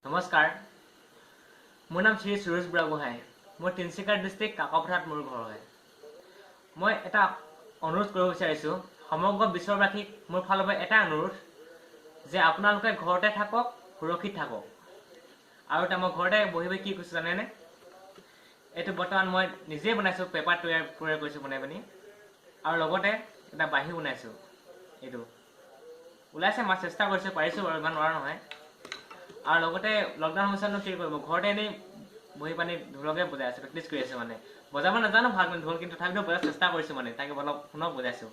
নমস্কাৰ, মোৰ নাম শ্ৰী সুৰেশ বুঢ়াগোহাঁই। মোৰ তিনিচুকীয়া ডিষ্ট্ৰিক্ট কাকপথাৰত মোৰ ঘৰ হয়। মই এটা অনুৰোধ কৰিব বিচাৰিছোঁ, সমগ্ৰ বিশ্ববাসীক মোৰ ফালৰ পৰা এটা অনুৰোধ যে আপোনালোকে ঘৰতে থাকক, সুৰক্ষিত থাকক। আৰু এটা মই ঘৰতে বহি কি কৈছোঁ জানেনে? এইটো বৰ্তমান মই নিজেই বনাইছোঁ, পেপাৰ তৈয়াৰ কৰিছোঁ বনাই পিনি। আৰু লগতে এটা বাঁহী বনাইছোঁ। এইটো ওলাইছে, মই চেষ্টা কৰিছোঁ, পাৰিছোঁ বাৰু, ইমান নোৱাৰা নহয়। আৰু লগতে লকডাউন সময়ছোৱাতনো কি কৰিব, ঘৰতে এনেই বহি পানি ঢোলকে বজাই আছোঁ, প্ৰেক্টিছ কৰি আছোঁ। মানে বজাব নাজানো ভাল ঢোল, কিন্তু তথাপিতো বজাৰ চেষ্টা কৰিছোঁ, মানে তাকে অলপ শুনক বজাইছোঁ।